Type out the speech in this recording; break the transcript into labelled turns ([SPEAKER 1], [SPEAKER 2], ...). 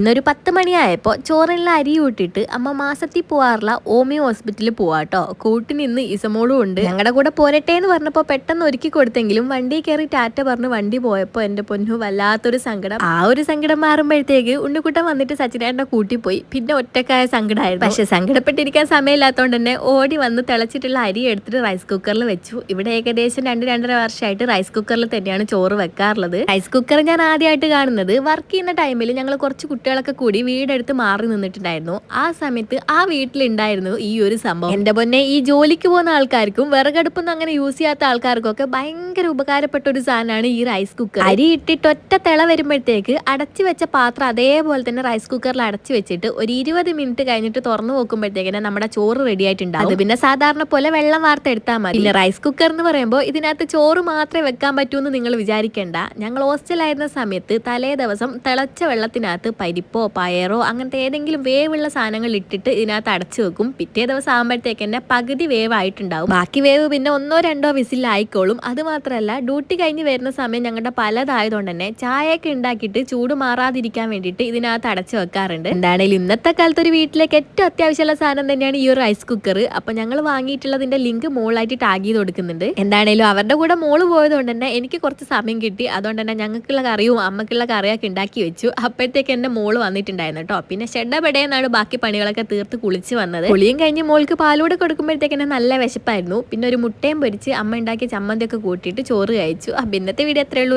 [SPEAKER 1] ഇന്നൊരു 10 മണിയായപ്പോൾ ചോറിനുള്ള അരി കൂട്ടിയിട്ട് അമ്മ മാസത്തിൽ പോവാറുള്ള ഓമിയോ ഹോസ്പിറ്റലിൽ പോവാട്ടോ. കൂട്ടിന് ഇന്ന് ഇസമോളും ഉണ്ട്. ഞങ്ങളുടെ കൂടെ പോരട്ടെ എന്ന് പറഞ്ഞപ്പോൾ പെട്ടെന്ന് ഒരുക്കി കൊടുത്തെങ്കിലും വണ്ടി കയറി ടാറ്റ പറഞ്ഞ് വണ്ടി പോയപ്പോൾ എൻ്റെ പൊന്നു വല്ലാത്തൊരു സങ്കടം. ആ ഒരു സങ്കടം മാറുമ്പോഴത്തേക്ക് ഉണ്ണിക്കുട്ടൻ വന്നിട്ട് സച്ചിനേട്ടനെ കൂട്ടിപ്പോയി. പിന്നെ ഒറ്റക്കായ സങ്കടമായിരുന്നു. പക്ഷെ സങ്കടപ്പെട്ടിരിക്കാൻ സമയമില്ലാത്തതുകൊണ്ട് തന്നെ ഓടി വന്ന് തിളച്ചിട്ടുള്ള അരി എടുത്തിട്ട് റൈസ് കുക്കറിൽ വെച്ചു. ഇവിടെ ഏകദേശം 2-2.5 വർഷമായിട്ട് റൈസ് കുക്കറിൽ തന്നെയാണ് ചോറ് വെക്കാറുള്ളത്. റൈസ് കുക്കർ ഞാൻ ആദ്യമായിട്ട് കാണുന്നത് വർക്ക് ചെയ്യുന്ന ടൈമിൽ ഞങ്ങൾ കുറച്ച് കുട്ടികളൊക്കെ കൂടി വീടെടുത്ത് മാറി നിന്നിട്ടുണ്ടായിരുന്നു. ആ സമയത്ത് ആ വീട്ടിലുണ്ടായിരുന്നു ഈ ഒരു സംഭവം. എന്റെ പൊന്നെ, ഈ ജോലിക്ക് പോകുന്ന ആൾക്കാർക്കും വിറകടുപ്പൊന്നും അങ്ങനെ യൂസ് ചെയ്യാത്ത ആൾക്കാർക്കും ഒക്കെ ഭയങ്കര ഉപകാരപ്പെട്ട ഒരു സാധനമാണ് ഈ റൈസ് കുക്കർ. അരി ഇട്ടിട്ട് ഒറ്റ തിള വരുമ്പോഴത്തേക്ക് അടച്ചു വെച്ച പാത്രം അതേപോലെ തന്നെ റൈസ് കുക്കറിൽ അടച്ചു വെച്ചിട്ട് ഒരു 20 മിനിറ്റ് കഴിഞ്ഞിട്ട് തുറന്നു നോക്കുമ്പോഴത്തേക്കിനെ നമ്മുടെ ചോറ് റെഡി ആയിട്ടുണ്ടാവും. അത് പിന്നെ സാധാരണ പോലെ വെള്ളം വാർത്തെടുത്താൽ മതി. പിന്നെ റൈസ് കുക്കർ എന്ന് പറയുമ്പോൾ ഇതിനകത്ത് ചോറ് മാത്രമേ വെക്കാൻ പറ്റൂ എന്ന് നിങ്ങൾ വിചാരിക്കേണ്ട. ഞങ്ങൾ ഹോസ്റ്റലായിരുന്ന സമയത്ത് തലേ ദിവസം തിളച്ച വെള്ളത്തിനകത്ത് പരിപ്പോ പയറോ അങ്ങനത്തെ ഏതെങ്കിലും വേവുള്ള സാധനങ്ങൾ ഇട്ടിട്ട് ഇതിനകത്ത് അടച്ചു വെക്കും. പിറ്റേ ദിവസം ആകുമ്പോഴത്തേക്ക് തന്നെ പകുതി വേവായിട്ടുണ്ടാവും. ബാക്കി വേവ് പിന്നെ 1-2 വിസിലായിക്കോളും. അത് മാത്രമല്ല ഡ്യൂട്ടി കഴിഞ്ഞ് വരുന്ന സമയം ഞങ്ങളുടെ പലതായതുകൊണ്ട് തന്നെ ചായയൊക്കെ ഉണ്ടാക്കിയിട്ട് ചൂട് മാറാതിരിക്കാൻ വേണ്ടിയിട്ട് ഇതിനകത്ത് അടച്ചു വെക്കാറുണ്ട്. എന്താണെങ്കിലും ഇന്നത്തെ കാലത്ത് ഒരു വീട്ടിലേക്ക് ഏറ്റവും അത്യാവശ്യമുള്ള സാധനം തന്നെയാണ് ഈ ഒരു റൈസ് കുക്കർ. അപ്പൊ ഞങ്ങൾ വാങ്ങിയിട്ടുള്ളതിന്റെ ലിങ്ക് മോളായിട്ട് ടാഗ് ചെയ്ത് കൊടുക്കുന്നുണ്ട്. എന്താണേലും അവരുടെ കൂടെ മോള് പോയതുകൊണ്ട് തന്നെ എനിക്ക് കുറച്ച് സമയം കിട്ടി. അതുകൊണ്ട് തന്നെ ഞങ്ങൾക്കുള്ള കറിയും അമ്മക്കുള്ള കറിയൊക്കെ ഉണ്ടാക്കി വെച്ചു. അപ്പോഴത്തേക്ക് എന്റെ മോള് വന്നിട്ടുണ്ടായിരുന്നു കേട്ടോ. പിന്നെ ഷെഡബെടേന്നാണ് ബാക്കി പണികളൊക്കെ തീർത്ത് കുളിച്ച് വന്നത്. കുളിയും കഴിഞ്ഞ് മോൾക്ക് പാലൂടെ കൊടുക്കുമ്പോഴത്തേക്ക് നല്ല വിശപ്പായിരുന്നു. പിന്നെ ഒരു മുട്ടയും പൊരിച്ച് അമ്മ ഉണ്ടാക്കിയ ചമ്മന്തിയൊക്കെ കൂട്ടിയിട്ട് ചോറ് കഴിച്ചു. ഇന്നത്തെ വീഡിയോ എത്രയുള്ളൂ.